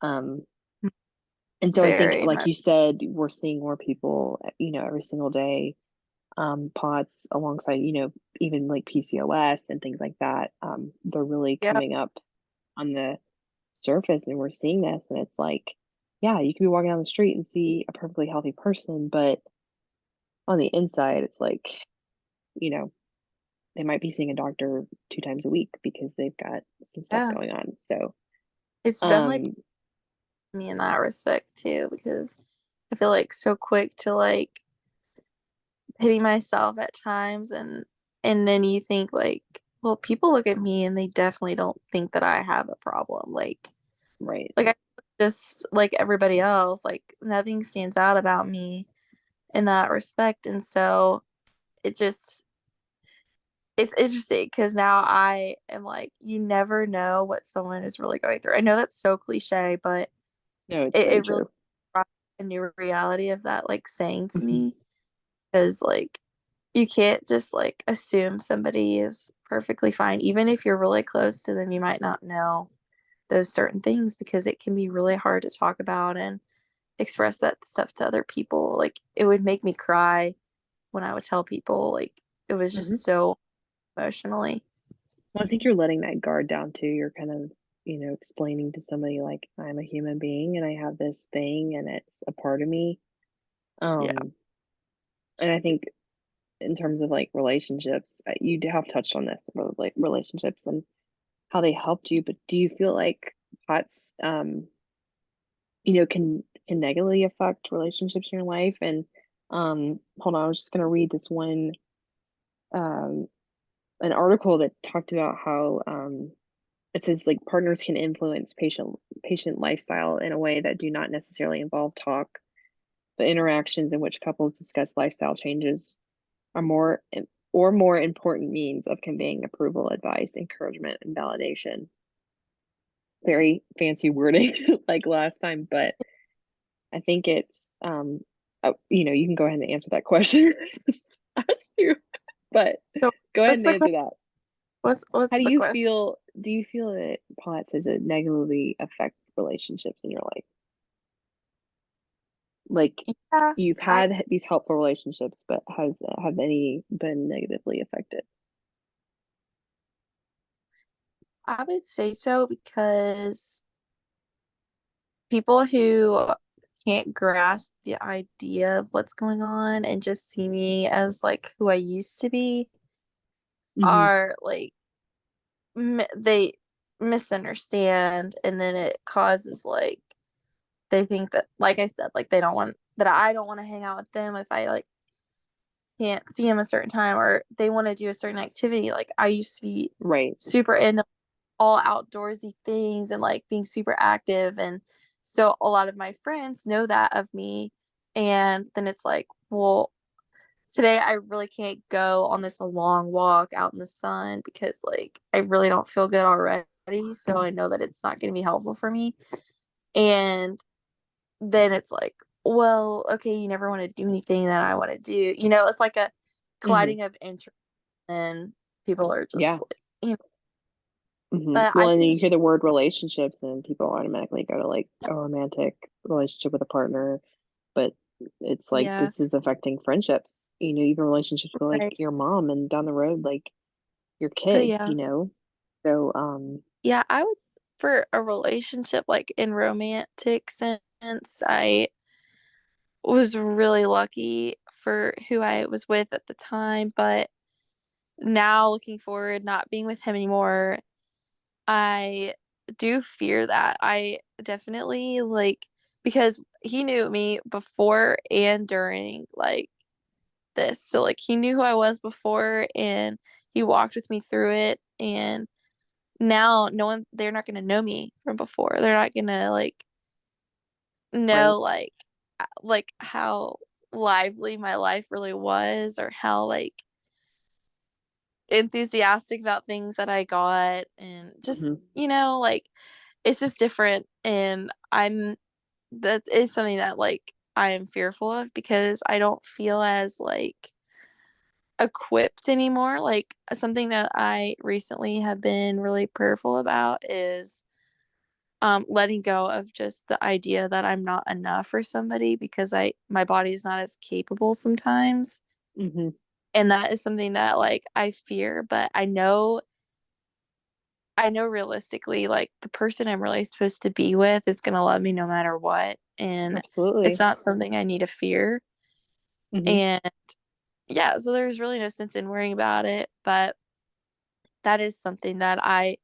Um, and so I think, Very like much. you said, we're seeing more people, every single day, POTS alongside, even like PCOS and things like that. They're really Yeah. coming up on the surface, and we're seeing this, and it's like, yeah, you can be walking down the street and see a perfectly healthy person, but on the inside, it's like, you know, they might be seeing a doctor 2 times a week because they've got some stuff Yeah. going on. So, It's definitely um, me in that respect too, because I feel like so quick to like pity myself at times, and then you think like, well, people look at me and they definitely don't think that I have a problem. right. Like I just like everybody else, like nothing stands out about me in that respect. And so it just it's interesting because now I am like, you never know what someone is really going through. I know that's so cliche, but No, it's it very really true. brought a new reality of that like saying to Mhm. me, because like you can't just like assume somebody is perfectly fine. Even if you're really close to them, you might not know those certain things because it can be really hard to talk about and express that stuff to other people. Like it would make me cry when I would tell people, like it was Mhm. just so emotionally. Well, I think you're letting that guard down too. You're kind of, explaining to somebody like, I'm a human being and I have this thing and it's a part of me. Yeah. Um, and I think in terms of like relationships, you have touched on this about like relationships and how they helped you, but do you feel like POTS, can negatively affect relationships in your life? And hold on, I was just gonna read this one um an article that talked about how it says like partners can influence patient lifestyle in a way that do not necessarily involve talk. The interactions in which couples discuss lifestyle changes are more important means of conveying approval, advice, encouragement, and validation. Very fancy wording like last time, but I think it's you can go ahead and answer that question. Ask you, but So go ahead what's and the answer that. How what's do the you question? feel? Do you feel that POTS has it negatively affect relationships in your life? Like Yeah, you've I had these helpful relationships, but have any been negatively affected? I would say so because people who can't grasp the idea of what's going on and just see me as like who I used to be Hmm. are like they misunderstand, and then it causes like they think that, like I said, like they don't want that I don't want to hang out with them if I like can't see them a certain time, or they want to do a certain activity. Like I used to be Right. super into all outdoorsy things and like being super active, and so a lot of my friends know that of me, and then it's like, well, today I really can't go on this long walk out in the sun because like I really don't feel good already, so I know that it's not going to be helpful for me. And then it's like, well, okay, you never want to do anything that I want to do. It's like a Hmm. colliding of interest, and people are just Yeah. like, but Well, I and then think, you hear the word relationships, and people automatically go to like a romantic relationship with a partner, but it's like yeah, this is affecting friendships. Even relationships with like right. your mom and down the road, like your Oh, kids. yeah. So Yeah, I would, for a relationship, like in romantic sense, I was really lucky for who I was with at the time. But now looking forward, not being with him anymore, I do fear that. I definitely like, because he knew me before and during like this. So like he knew who I was before, and he walked with me through it. And now no one they're not gonna know me from before. They're not gonna like right. know like how lively my life really was, or how like enthusiastic about things that I got, and just Hmm. like it's just different. And I'm that is something that like I am fearful of because I don't feel as like equipped anymore. Like something that I recently have been really prayerful about is letting go of just the idea that I'm not enough for somebody because my body's not as capable sometimes. Hmm. And that is something that like I fear, but I know realistically like the person I'm really supposed to be with is going to love me no matter what, and it's Absolutely. not something I need to fear. Hmm. And yeah, so there's really no sense in worrying about it, but that is something that I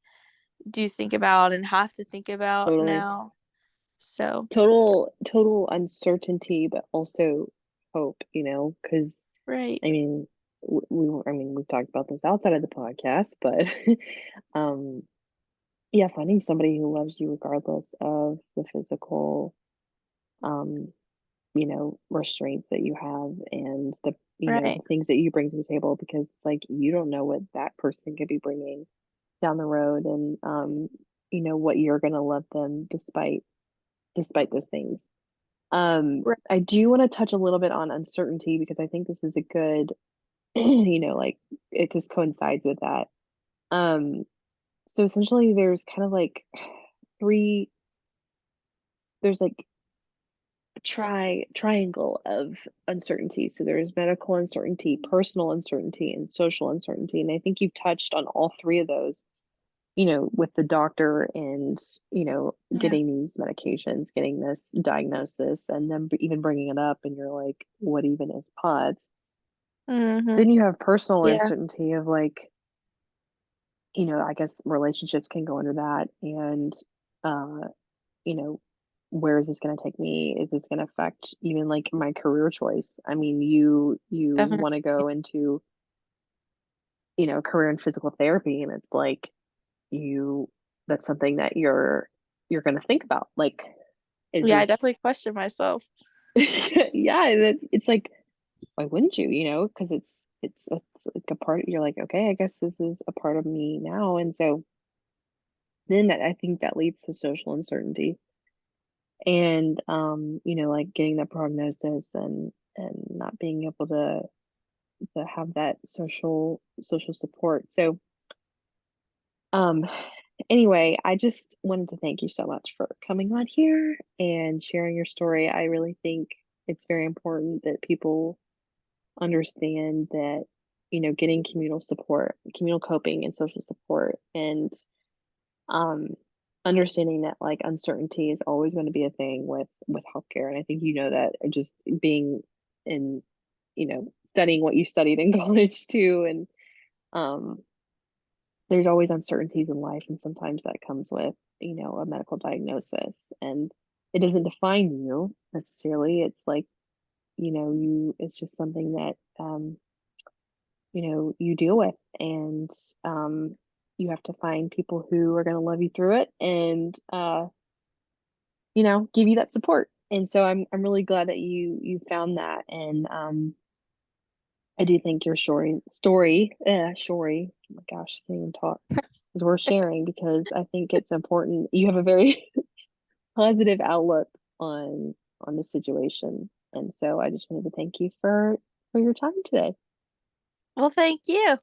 do think about and have to think about Totally. now. So, Total uncertainty, but also hope, because right. I mean, I mean, we've talked about this outside of the podcast, but um, yeah, finding somebody who loves you regardless of the physical, um, restraints that you have and the Right. things that you bring to the table, because it's like you don't know what that person could be bringing down the road, and what you're going to love them despite those things. Right. I do want to touch a little bit on uncertainty because I think this is a good, like it just coincides with that. Um, so essentially there's kind of like three, there's like a triangle of uncertainty. So there's medical uncertainty, personal uncertainty, and social uncertainty. And I think you've touched on all three of those, with the doctor and, Yeah. getting these medications, getting this diagnosis, and then even bringing it up, and you're like, what even is POTS? Mhm. Then you have personal Yeah. uncertainty of like, I guess relationships can go under that. And, uh, you know, where is this going to take me? Is this going to affect even like my career choice? I mean, you Definitely. want to go into, career in physical therapy, and it's like you that's something that you're going to think about. Like, is Yeah, I this definitely question myself. yeah, it's like, why wouldn't you? Because it's like a part. You're like, okay, I guess this is a part of me now, and so then that I think that leads to social uncertainty, and like getting that prognosis, and not being able to have that social support. So um anyway, I just wanted to thank you so much for coming on here and sharing your story. I really think it's very important that people understand that, getting communal support, communal coping, and social support, and um understanding that like uncertainty is always going to be a thing with healthcare. And I think that just being in, studying what you studied in college too. And um there's always uncertainties in life, and sometimes that comes with, a medical diagnosis, and it doesn't define you necessarily. It's like, it's just something that you deal with, and you have to find people who are going to love you through it, and give you that support. And so I'm really glad that you found that. And I do think your story, oh my gosh, I can't even talk, is worth sharing, because I think it's important. You have a very positive outlook on the situation. And so I just wanted to thank you for your time today. Well, thank you.